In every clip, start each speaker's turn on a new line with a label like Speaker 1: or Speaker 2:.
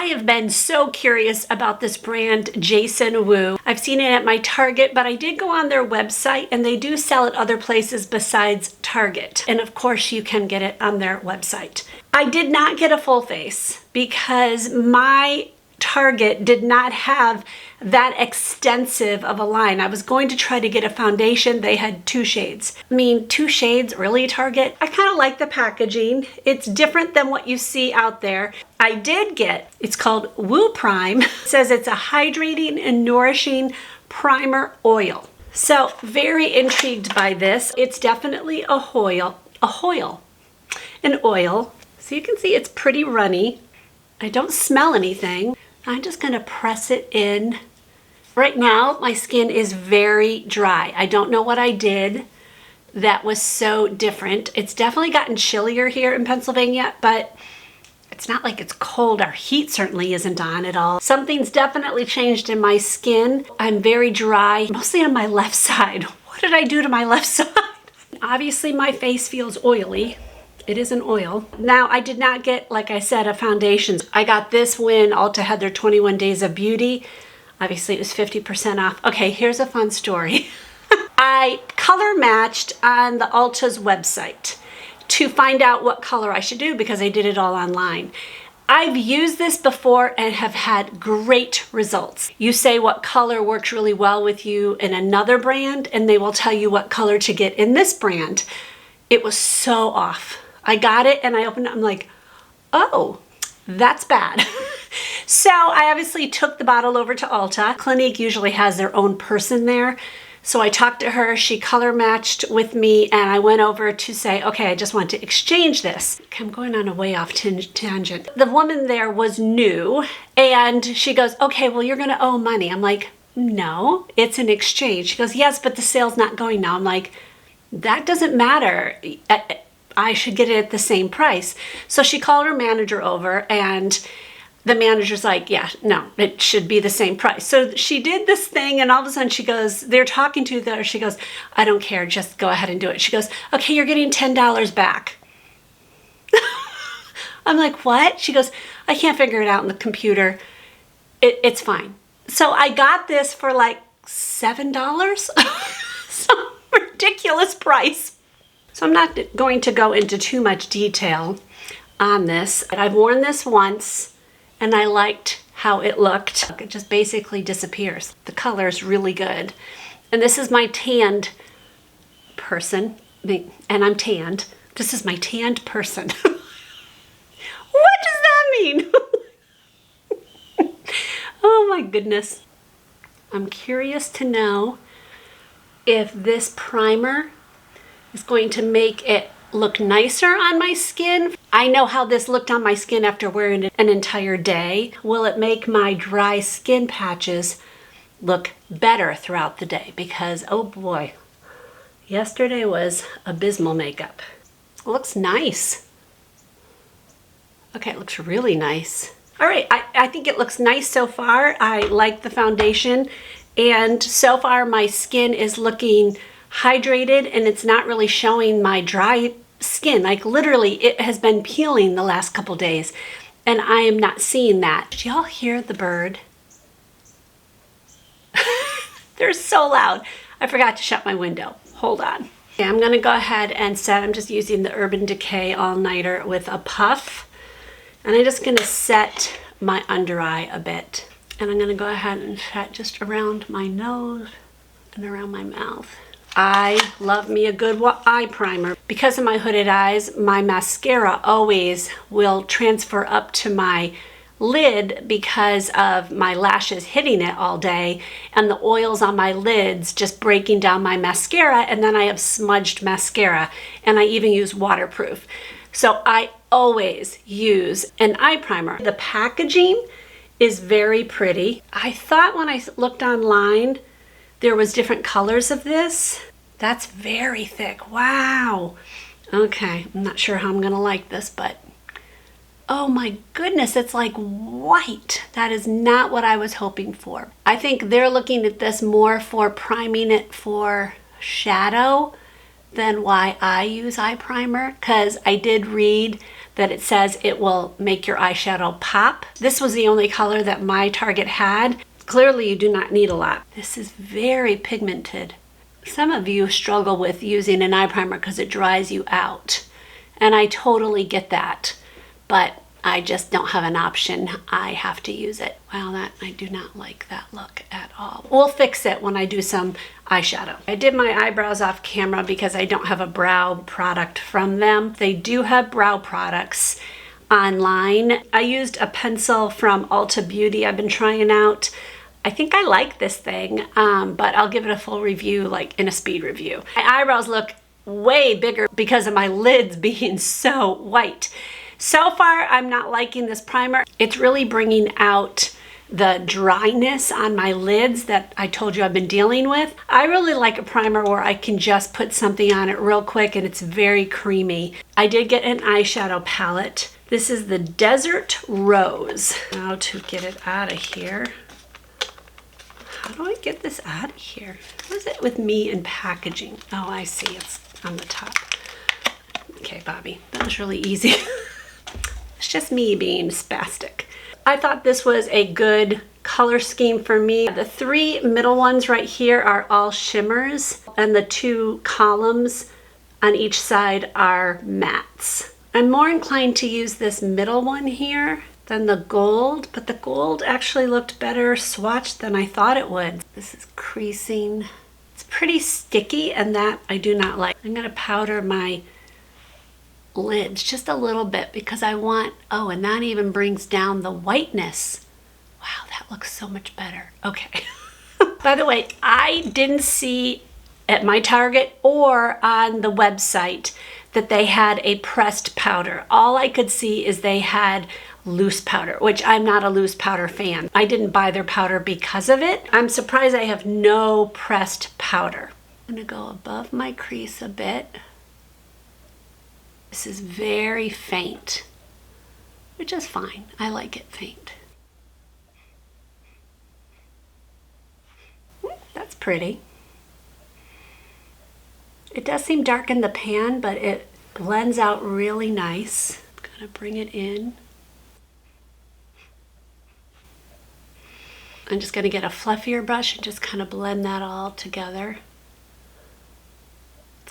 Speaker 1: have been so curious about this brand, Jason Wu. I've seen it at my Target, but I did go on their website and they do sell it other places besides Target. And of course you can get it on their website. I did not get a full face because my Target did not have that extensive of a line. I was going to try to get a foundation. They had 2 shades. I mean, 2 shades, really, Target? I kind of like the packaging. It's different than what you see out there. I did get, it's called Woo Prime. It says it's a hydrating and nourishing primer oil. So very intrigued by this. It's definitely an oil. So you can see it's pretty runny. I don't smell anything. I'm just gonna press it in. Right now, my skin is very dry. I don't know what I did that was so different. It's definitely gotten chillier here in Pennsylvania, but it's not like it's cold. Our heat certainly isn't on at all. Something's definitely changed in my skin. I'm very dry, mostly on my left side. What did I do to my left side? Obviously, my face feels oily. It is an oil. Now, I did not get, like I said, a foundation. I got this when Ulta had their 21 Days of Beauty. Obviously, it was 50% off. Okay, here's a fun story. I color matched on the Ulta's website to find out what color I should do because I did it all online. I've used this before and have had great results. You say what color works really well with you in another brand, and they will tell you what color to get in this brand. It was so off. I got it and I opened it, I'm like, oh, that's bad. So I obviously took the bottle over to Ulta. Clinique usually has their own person there. So I talked to her, she color matched with me, and I went over to say, okay, I just want to exchange this. I'm going on a way off tangent. The woman there was new and she goes, okay, well, you're gonna owe money. I'm like, no, it's an exchange. She goes, yes, but the sale's not going now. I'm like, that doesn't matter. I should get it at the same price. So she called her manager over and the manager's like, yeah, no, it should be the same price. So she did this thing and all of a sudden she goes, they're talking to her, she goes, I don't care, just go ahead and do it. She goes, okay, you're getting $10 back. I'm like, what? She goes, I can't figure it out on the computer. It's fine. So I got this for like $7. Some ridiculous price. So I'm not going to go into too much detail on this. I've worn this once and I liked how it looked. It just basically disappears. The color is really good. And this is my tanned person, and I'm tanned. This is my tanned person. What does that mean? Oh my goodness. I'm curious to know if this primer is going to make it look nicer on my skin. I know how this looked on my skin after wearing it an entire day. Will it make my dry skin patches look better throughout the day? Because, oh boy, yesterday was abysmal makeup. It looks nice. Okay, it looks really nice. All right, I think it looks nice so far. I like the foundation, and so far my skin is looking hydrated and it's not really showing my dry skin. Like literally it has been peeling the last couple days and I am not seeing that. Did y'all hear the bird? They're so loud. I forgot to shut my window. Hold on. Okay, I'm gonna go ahead and set, I'm just using the Urban Decay All-Nighter with a puff, and I'm just gonna set my under eye a bit. And I'm gonna go ahead and set just around my nose and around my mouth. I love me a good eye primer. Because of my hooded eyes, my mascara always will transfer up to my lid because of my lashes hitting it all day and the oils on my lids just breaking down my mascara, and then I have smudged mascara, and I even use waterproof. So I always use an eye primer. The packaging is very pretty. I thought when I looked online there was different colors of this. That's very thick. Wow. Okay, I'm not sure how I'm gonna like this, but oh my goodness, it's like white. That is not what I was hoping for. I think they're looking at this more for priming it for shadow than why I use eye primer, because I did read that it says it will make your eyeshadow pop. This was the only color that my Target had. Clearly you do not need a lot. This is very pigmented. Some of you struggle with using an eye primer because it dries you out. And I totally get that, but I just don't have an option. I have to use it. Wow, I do not like that look at all. We'll fix it when I do some eyeshadow. I did my eyebrows off camera because I don't have a brow product from them. They do have brow products online. I used a pencil from Ulta Beauty I've been trying out. I think I like this thing, but I'll give it a full review, like in a speed review. My eyebrows look way bigger because of my lids being so white. So far, I'm not liking this primer. It's really bringing out the dryness on my lids that I told you I've been dealing with. I really like a primer where I can just put something on it real quick and it's very creamy. I did get an eyeshadow palette. This is the Desert Rose. Now to get it out of here. How do I get this out of here? What is it with me and packaging? Oh, I see, it's on the top. Okay, Bobby, that was really easy. It's just me being spastic. I thought this was a good color scheme for me. The three middle ones right here are all shimmers, and the two columns on each side are mattes. I'm more inclined to use this middle one here than the gold, but the gold actually looked better swatched than I thought it would. This is creasing. It's pretty sticky, and that I do not like. I'm gonna powder my lids just a little bit because I want, oh, and that even brings down the whiteness. Wow, that looks so much better. Okay. By the way, I didn't see at my Target or on the website that they had a pressed powder. All I could see is they had loose powder, which I'm not a loose powder fan. I didn't buy their powder because of it. I'm surprised I have no pressed powder. I'm gonna go above my crease a bit. This is very faint, which is fine. I like it faint. That's pretty. It does seem dark in the pan, but it blends out really nice. I'm gonna bring it in. I'm just gonna get a fluffier brush and just kind of blend that all together.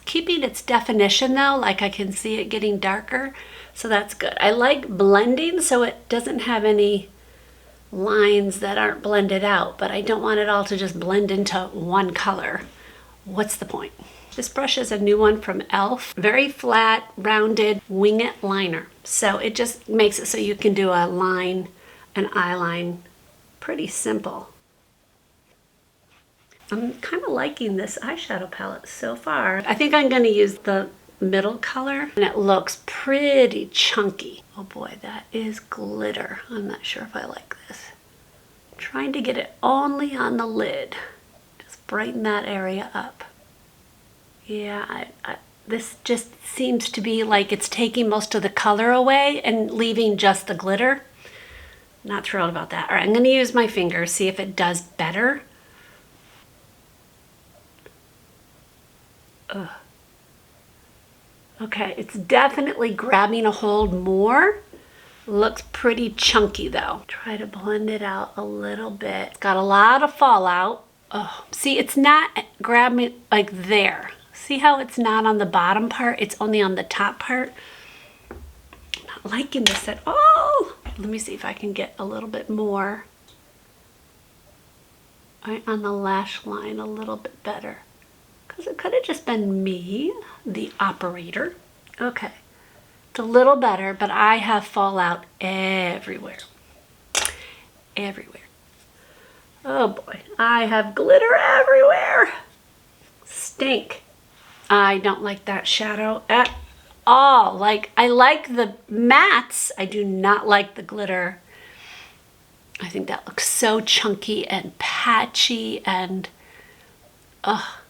Speaker 1: Keeping its definition though, like I can see it getting darker, so that's good. I like blending so it doesn't have any lines that aren't blended out, but I don't want it all to just blend into one color. What's the point? This brush is a new one from e.l.f. Very flat, rounded wing it liner. So it just makes it so you can do a line, an eyeline, pretty simple. I'm kind of liking this eyeshadow palette so far. I think I'm going to use the middle color, and it looks pretty chunky. Oh boy, that is glitter. I'm not sure if I like this. I'm trying to get it only on the lid. Just brighten that area up. Yeah, this just seems to be like it's taking most of the color away and leaving just the glitter. Not thrilled about that. All right, I'm going to use my finger, see if it does better. Ugh. Okay, it's definitely grabbing a hold more. Looks pretty chunky though. Try to blend it out a little bit. It's got a lot of fallout. Oh, see, it's not grabbing like there. See how it's not on the bottom part? It's only on the top part. I'm not liking this at all. Let me see if I can get a little bit more right on the lash line, a little bit better. Because it could have just been me, the operator. Okay, it's a little better, but I have fallout everywhere. Everywhere. Oh boy, I have glitter everywhere. Stink. I don't like that shadow at all. Like, I like the mattes. I do not like the glitter. I think that looks so chunky and patchy and, ugh.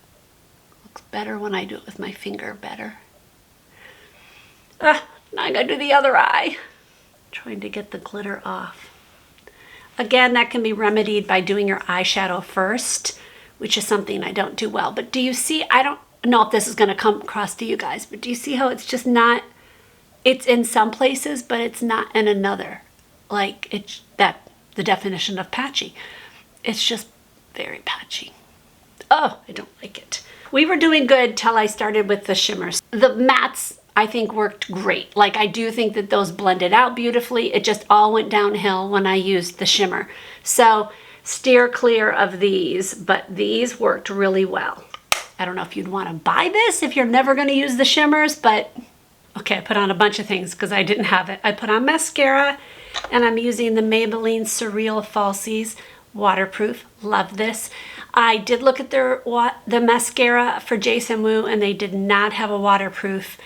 Speaker 1: Better when I do it with my finger better. Now I gotta do the other eye. Trying to get the glitter off. Again, that can be remedied by doing your eyeshadow first, which is something I don't do well. But do you see, I don't know if this is gonna come across to you guys, but do you see how it's just not It's in some places, but it's not in another. Like, it's that the definition of patchy. It's just very patchy. Oh, I don't like it. We were doing good till I started with the shimmers. The mattes, I think, worked great. Like, I do think that those blended out beautifully. It just all went downhill when I used the shimmer. So steer clear of these, but these worked really well. I don't know if you'd want to buy this if you're never going to use the shimmers, but okay, I put on a bunch of things because I didn't have it. I put on mascara, and I'm using the Maybelline Surreal Falsies waterproof. Love this. I did look at the mascara for Jason Wu, and they did not have a waterproof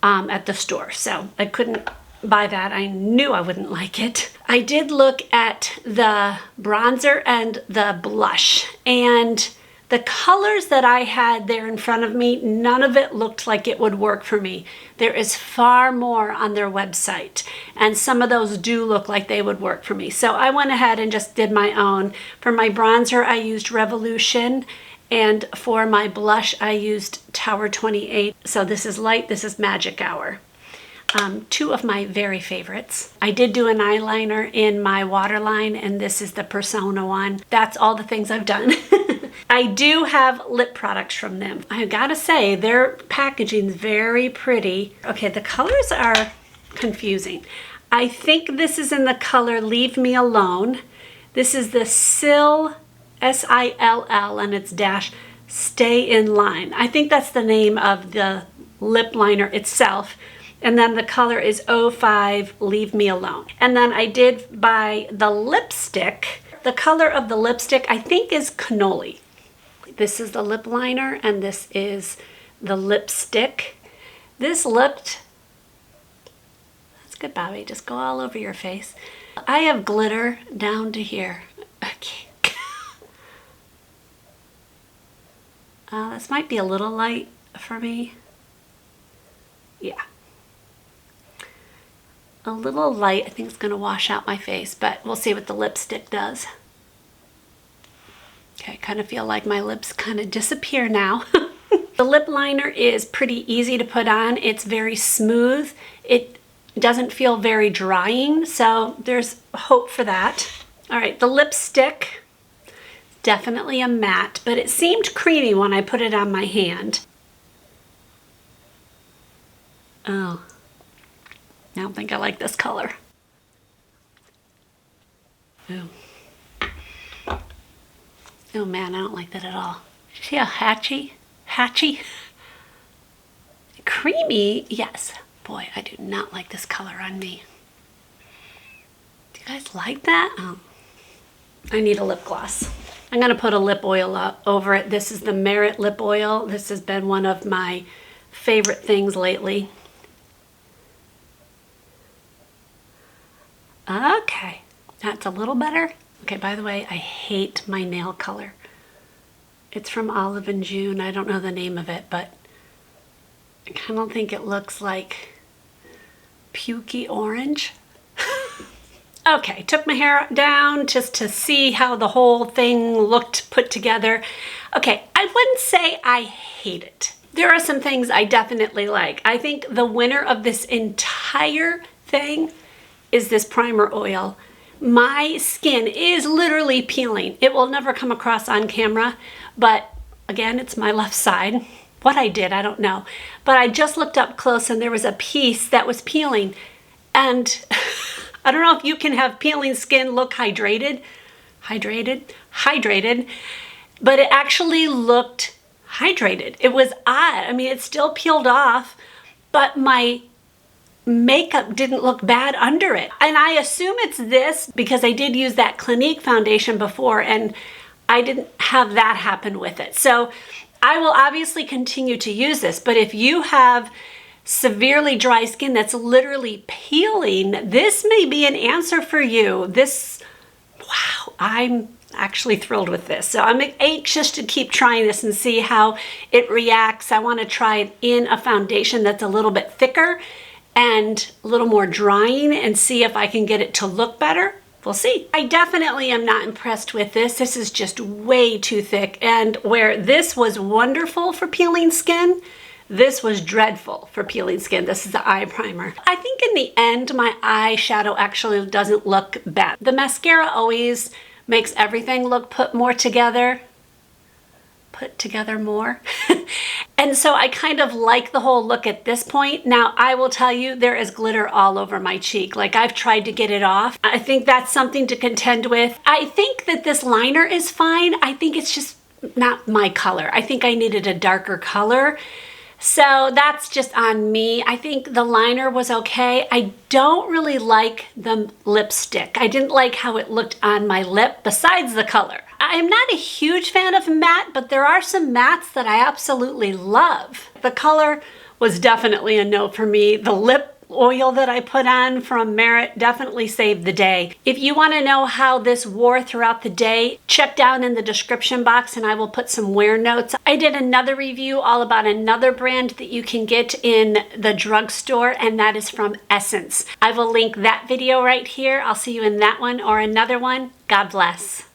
Speaker 1: at the store, so I couldn't buy that. I knew I wouldn't like it. I did look at the bronzer and the blush, and the colors that I had there in front of me, none of it looked like it would work for me. There is far more on their website, and some of those do look like they would work for me. So I went ahead and just did my own. For my bronzer, I used Revolution, and for my blush, I used Tower 28. So this is light, this is Magic Hour. Two of my very favorites. I did do an eyeliner in my waterline, and this is the Persona one. That's all the things I've done. I do have lip products from them. I gotta say, their packaging is very pretty. Okay, the colors are confusing. I think this is in the color Leave Me Alone. This is the Sill, S-I-L-L, and it's dash Stay in Line. I think that's the name of the lip liner itself. And then the color is 05 Leave Me Alone. And then I did buy the lipstick. The color of the lipstick, I think, is Cannoli. This is the lip liner, and this is the lipstick. This looked, that's good, Bobby, just go all over your face. I have glitter down to here. Okay. This might be a little light for me. Yeah. A little light. I think it's going to wash out my face, but we'll see what the lipstick does. Okay, I kind of feel like my lips kind of disappear now. The lip liner is pretty easy to put on. It's very smooth. It doesn't feel very drying, so there's hope for that. All right, the lipstick, definitely a matte, but it seemed creamy when I put it on my hand. Oh, I don't think I like this color. Ooh. Oh man, I don't like that at all. See how hatchy? Creamy, yes. Boy, I do not like this color on me. Do you guys like that? Oh. I need a lip gloss. I'm gonna put a lip oil over it. This is the Merit lip oil. This has been one of my favorite things lately. Okay, that's a little better. Okay, by the way, I hate my nail color. It's from Olive and June. I don't know the name of it, but I kind of think it looks like pukey orange. Okay, took my hair down just to see how the whole thing looked put together. Okay, I wouldn't say I hate it. There are some things I definitely like. I think the winner of this entire thing is this primer oil. My skin is literally peeling. It will never come across on camera, but again, it's my left side. What I did, I don't know. But I just looked up close and there was a piece that was peeling. And I don't know if you can have peeling skin look hydrated, but it actually looked hydrated. It was odd. I mean, it still peeled off, but my makeup didn't look bad under it. And I assume it's this because I did use that Clinique foundation before and I didn't have that happen with it. So I will obviously continue to use this, but if you have severely dry skin that's literally peeling, this may be an answer for you. Wow, I'm actually thrilled with this. So I'm anxious to keep trying this and see how it reacts. I want to try it in a foundation that's a little bit thicker and a little more drying and see if I can get it to look better. We'll see. I definitely am not impressed with this. This is just way too thick. And where this was wonderful for peeling skin, This was dreadful for peeling skin. This is the eye primer. I think in the end, my eyeshadow actually doesn't look bad. The mascara always makes everything look put together more. And so I kind of like the whole look at this point. Now, I will tell you, there is glitter all over my cheek. Like, I've tried to get it off. I think that's something to contend with. I think that this liner is fine. I think it's just not my color. I think I needed a darker color. So that's just on me. I think the liner was okay. I don't really like the lipstick. I didn't like how it looked on my lip besides the color. I'm not a huge fan of matte, but there are some mattes that I absolutely love. The color was definitely a no for me. The lip oil that I put on from Merit definitely saved the day. If you want to know how this wore throughout the day, check down in the description box and I will put some wear notes. I did another review all about another brand that you can get in the drugstore, and that is from Essence. I will link that video right here. I'll see you in that one or another one. God bless.